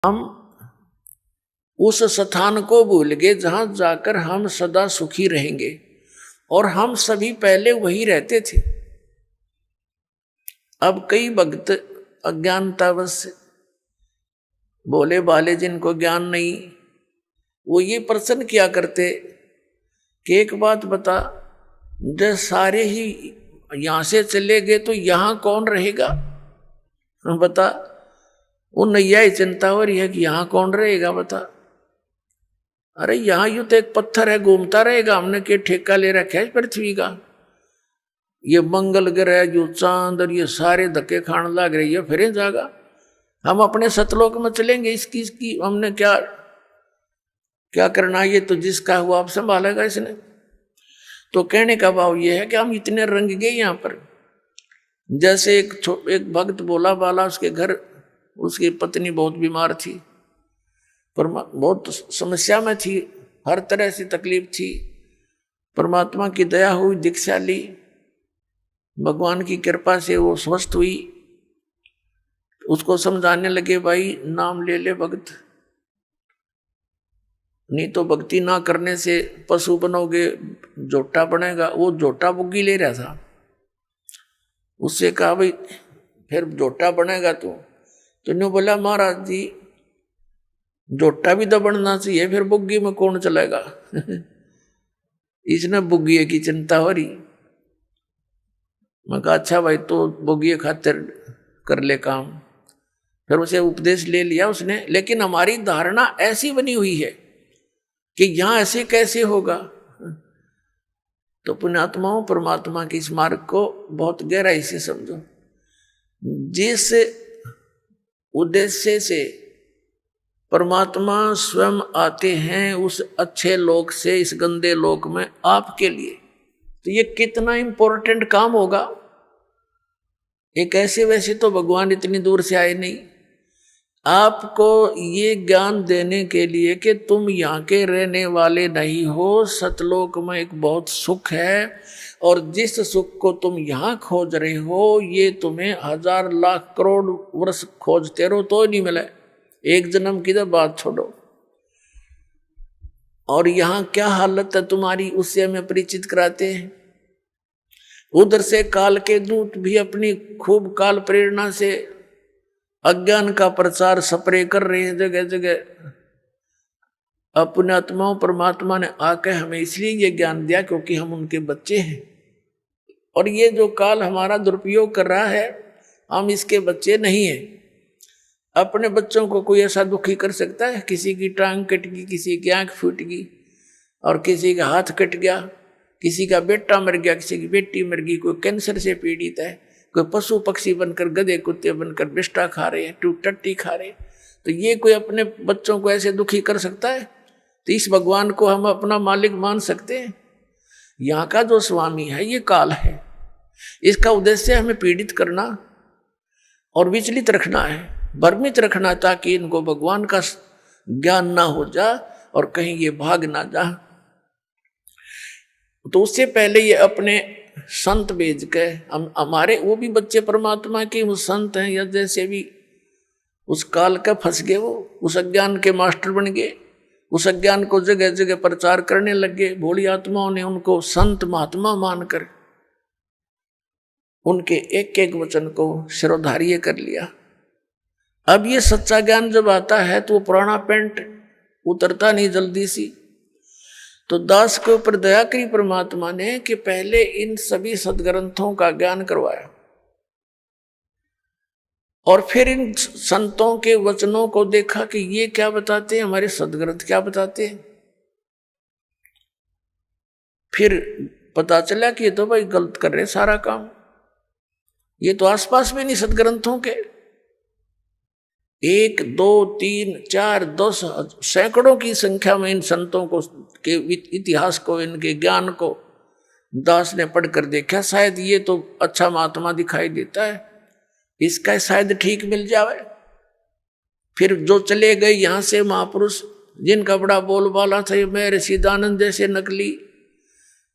हम उस स्थान को भूल गए जहां जाकर हम सदा सुखी रहेंगे, और हम सभी पहले वही रहते थे। अब कई भक्त अज्ञानतावश से, भोले भाले जिनको ज्ञान नहीं, वो ये प्रश्न किया करते कि एक बात बता, जब सारे ही यहां से चले गए तो यहां कौन रहेगा? बता, वो नैया ही चिंता हो रही है कि यहां कौन रहेगा, बता। अरे यहां यूं तो एक पत्थर है, घूमता रहेगा, हमने क्या ठेका ले रखा है पृथ्वी का? ये मंगल ग्रह जो चांद और ये सारे धक्के खाने लग रही है, फिर जाएगा। हम अपने सतलोक में चलेंगे, इसकी हमने क्या क्या करना? ये तो जिसका हुआ आप संभालेगा इसने। तो कहने का भाव ये है कि हम इतने रंग गए यहाँ पर। जैसे एक भक्त बोला बाला, उसके घर उसकी पत्नी बहुत बीमार थी, पर बहुत समस्या में थी, हर तरह से तकलीफ थी। परमात्मा की दया हुई, दीक्षा ली, भगवान की कृपा से वो स्वस्थ हुई। उसको समझाने लगे, भाई नाम ले ले भक्त, नहीं तो भक्ति ना करने से पशु बनोगे, जोटा बनेगा। वो जोटा बुग्गी ले रहा था, उससे कहा भाई फिर जोटा बनेगा तो न्यू बोला, महाराज जी जोटा भी तो बनना चाहिए, फिर बुग्गी में कौन चलेगा? इसने बुग्गी की चिंता हो रही। मैं कहा अच्छा भाई, तो बुग्गी खातिर कर ले काम। फिर उसे उपदेश ले लिया उसने। लेकिन हमारी धारणा ऐसी बनी हुई है कि यहां ऐसे कैसे होगा। तो पुण्यात्माओं, परमात्मा के इस मार्ग को बहुत गहराई से समझो। जिस उद्देश्य से परमात्मा स्वयं आते हैं उस अच्छे लोक से इस गंदे लोक में आपके लिए, तो ये कितना इंपॉर्टेंट काम होगा। एक ऐसे वैसे तो भगवान इतनी दूर से आए नहीं, आपको ये ज्ञान देने के लिए कि तुम यहाँ के रहने वाले नहीं हो, सतलोक में एक बहुत सुख है, और जिस सुख को तुम यहाँ खोज रहे हो ये तुम्हें 1000 लाख करोड़ वर्ष खोजते रहो तो नहीं मिले, एक जन्म की तो बात छोड़ो। और यहाँ क्या हालत है तुम्हारी, उससे हमें परिचित कराते हैं। उधर से काल के दूत भी अपनी खूब काल प्रेरणा से अज्ञान का प्रचार सपरे कर रहे हैं जगह जगह। अपने आत्माओं, परमात्मा ने आकर हमें इसलिए ये ज्ञान दिया क्योंकि हम उनके बच्चे हैं, और ये जो काल हमारा दुरुपयोग कर रहा है हम इसके बच्चे नहीं हैं। अपने बच्चों को कोई ऐसा दुखी कर सकता है? किसी की टांग कट गई, किसी की आंख फूट गई, और किसी का हाथ कट गया, किसी का बेटा मर गया, किसी की बेटी मर गई, कोई कैंसर से पीड़ित है, कोई पशु पक्षी बनकर, गधे कुत्ते बनकर बिष्टा खा रहे हैं, टट्टी खा रहे हैं। तो ये कोई अपने बच्चों को ऐसे दुखी कर सकता है? तो इस भगवान को हम अपना मालिक मान सकते हैं? यहाँ का जो स्वामी है ये काल है, इसका उद्देश्य हमें पीड़ित करना और विचलित रखना है, भ्रमित रखना, ताकि इनको भगवान का ज्ञान ना हो जा और कहीं ये भाग ना जा। तो उससे पहले ये अपने संत भेज के हमारे वो भी बच्चे परमात्मा के वो संत हैं, या जैसे भी उस काल का फंस गए, वो उस अज्ञान के मास्टर बन गए, उस अज्ञान को जगह जगह प्रचार करने लगे। भोली आत्माओं ने उनको संत महात्मा मानकर उनके एक एक वचन को शिरोधार्य कर लिया। अब ये सच्चा ज्ञान जब आता है तो वो पुराना पेंट उतरता नहीं जल्दी सी। तो दास के ऊपर दया करी परमात्मा ने कि पहले इन सभी सदग्रंथों का ज्ञान करवाया, और फिर इन संतों के वचनों को देखा कि ये क्या बताते हैं, हमारे सदग्रंथ क्या बताते हैं। फिर पता चला कि ये तो भाई गलत कर रहे सारा काम, ये तो आसपास में नहीं सदग्रंथों के। 1 2 3 4 10 सैकड़ों की संख्या में इन संतों को के इतिहास को, इनके ज्ञान को दास ने पढ़कर देखा। शायद ये तो अच्छा महात्मा दिखाई देता है, इसका शायद ठीक मिल जावे। फिर जो चले गए यहाँ से महापुरुष, जिनका बड़ा बोलबाला था, मैं ऋषिदानंद जैसे नकली,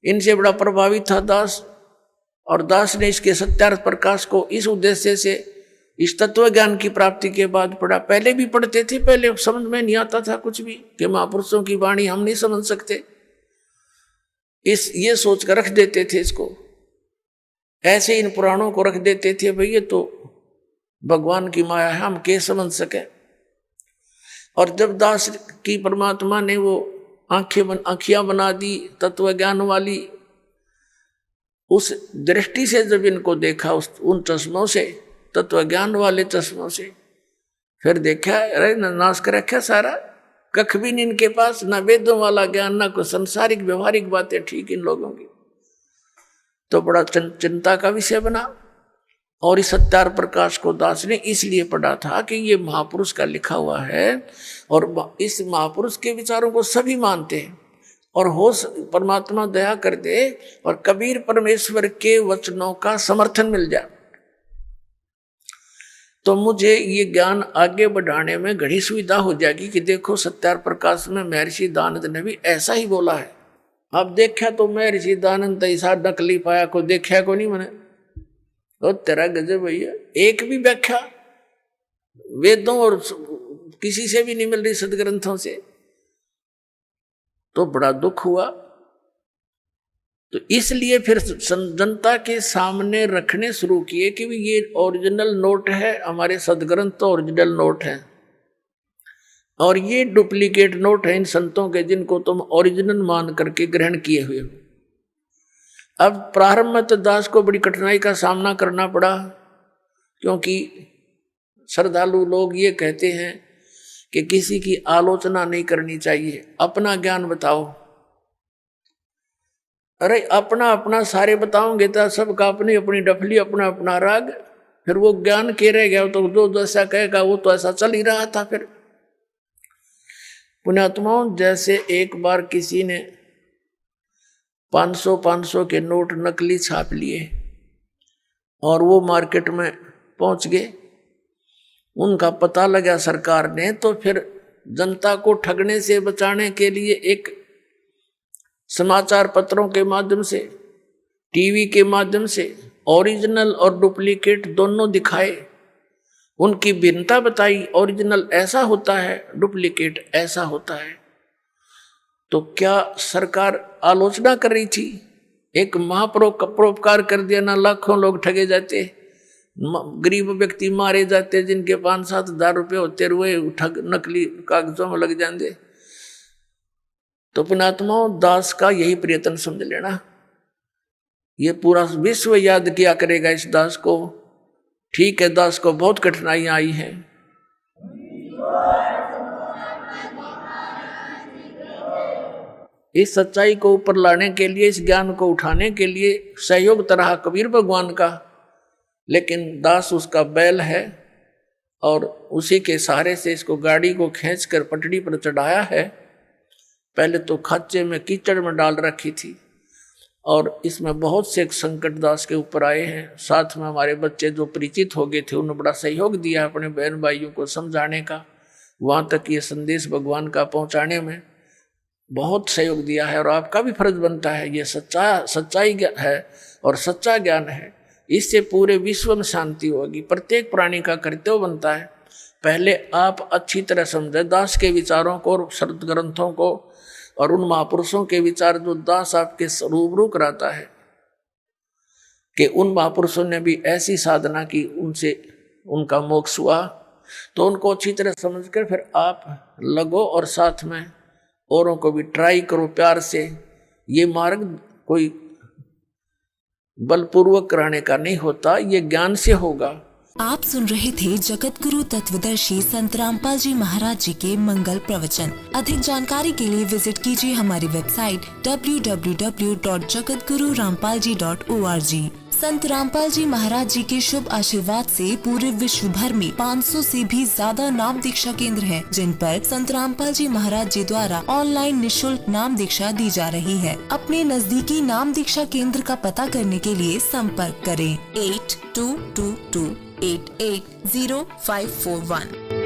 इनसे बड़ा प्रभावित था दास। और दास ने इसके सत्यार्थ प्रकाश को इस उद्देश्य से इस तत्व ज्ञान की प्राप्ति के बाद पढ़ा। पहले भी पढ़ते थे, पहले समझ में नहीं आता था कुछ भी कि महापुरुषों की वाणी हम नहीं समझ सकते, ये सोच कर रख देते थे इसको। ऐसे इन पुराणों को रख देते थे, भाई ये तो भगवान की माया है, हम कैसे समझ सके। और जब दास की परमात्मा ने वो आंखियां बना दी तत्व ज्ञान वाली, उस दृष्टि से जब इनको देखा उन चश्मों से, तत्व ज्ञान वाले चश्मों से, फिर देखा अरे नाश कर रखा सारा, कख भी नहीं इनके पास, ना वेदों वाला ज्ञान, ना कोई संसारिक व्यवहारिक बातें ठीक इन लोगों की। तो बड़ा चिंता का विषय बना। और इस सत्यार प्रकाश को दास ने इसलिए पढ़ा था कि ये महापुरुष का लिखा हुआ है और इस महापुरुष के विचारों को सभी मानते हैं, और हो परमात्मा दया कर दे और कबीर परमेश्वर के वचनों का समर्थन मिल जाए तो मुझे ये ज्ञान आगे बढ़ाने में घड़ी सुविधा हो जाएगी कि देखो सत्यार प्रकाश में महर्षि दानंद ने भी ऐसा ही बोला है। अब देखा तो महर्षि दानंद ऐसा नकली पाया को देखा को नहीं मैंने, और तेरा गजब भैया, एक भी व्याख्या वेदों और किसी से भी नहीं मिल रही सदग्रंथों से, तो बड़ा दुख हुआ। तो इसलिए फिर जनता के सामने रखने शुरू किए कि ये ओरिजिनल नोट है, हमारे सदग्रंथ तो ओरिजिनल नोट है और ये डुप्लीकेट नोट है इन संतों के जिनको तुम ओरिजिनल मान करके ग्रहण किए हुए हो। अब प्रारंभ में तो दास को बड़ी कठिनाई का सामना करना पड़ा, क्योंकि श्रद्धालु लोग ये कहते हैं कि किसी की आलोचना नहीं करनी चाहिए, अपना ज्ञान बताओ। अरे अपना अपना सारे बताओगे तो सबका अपनी अपनी डफली, अपना अपना राग, फिर वो ज्ञान के रह गया तो जो जैसा कहेगा वो तो ऐसा चल ही रहा था। फिर पुण्यात्माओं, जैसे एक बार किसी ने 500 के नोट नकली छाप लिए और वो मार्केट में पहुंच गए, उनका पता लगा सरकार ने, तो फिर जनता को ठगने से बचाने के लिए एक समाचार पत्रों के माध्यम से, टीवी के माध्यम से ओरिजिनल और डुप्लीकेट दोनों दिखाए, उनकी भिन्नता बताई, ओरिजिनल ऐसा होता है, डुप्लीकेट ऐसा होता है। तो क्या सरकार आलोचना कर रही थी? एक महापरोपकार कर दिया ना, लाखों लोग ठगे जाते, गरीब व्यक्ति मारे जाते जिनके 5-7 हज़ार रुपये होते, रुए ठग नकली कागजों में लग जाते। तो पुण्यात्माओं, दास का यही प्रयत्न समझ लेना, ये पूरा विश्व याद किया करेगा इस दास को। ठीक है, दास को बहुत कठिनाइयां आई हैं, इस सच्चाई को ऊपर लाने के लिए, इस ज्ञान को उठाने के लिए सहयोग तरह कबीर भगवान का, लेकिन दास उसका बैल है और उसी के सहारे से इसको गाड़ी को खींचकर पटड़ी पर चढ़ाया है। पहले तो खाचे में कीचड़ में डाल रखी थी और इसमें बहुत से संकट दास के ऊपर आए हैं। साथ में हमारे बच्चे जो परिचित हो गए थे उन्होंने बड़ा सहयोग दिया अपने बहन भाइयों को समझाने का, वहाँ तक ये संदेश भगवान का पहुँचाने में बहुत सहयोग दिया है। और आपका भी फर्ज बनता है, ये सच्चाई है और सच्चा ज्ञान है, इससे पूरे विश्व में शांति होगी। प्रत्येक प्राणी का कर्तव्य बनता है पहले आप अच्छी तरह समझे दास के विचारों को और शब्द ग्रंथों को और उन महापुरुषों के विचार जो दास आपके रूबरू कराता है कि उन महापुरुषों ने भी ऐसी साधना की, उनसे उनका मोक्ष हुआ, तो उनको अच्छी तरह समझकर फिर आप लगो और साथ में औरों को भी ट्राई करो प्यार से। ये मार्ग कोई बलपूर्वक कराने का नहीं होता, ये ज्ञान से होगा। आप सुन रहे थे जगत गुरु तत्वदर्शी संत रामपाल जी महाराज जी के मंगल प्रवचन। अधिक जानकारी के लिए विजिट कीजिए हमारी वेबसाइट www.jagatgururampalji.org। संत रामपाल जी महाराज जी के शुभ आशीर्वाद से पूरे विश्व भर में 500 से भी ज्यादा नाम दीक्षा केंद्र हैं, जिन पर संत रामपाल जी महाराज जी द्वारा ऑनलाइन निशुल्क नाम दीक्षा दी जा रही है। अपने नजदीकी नाम दीक्षा केंद्र का पता करने के लिए संपर्क करें 8222880541।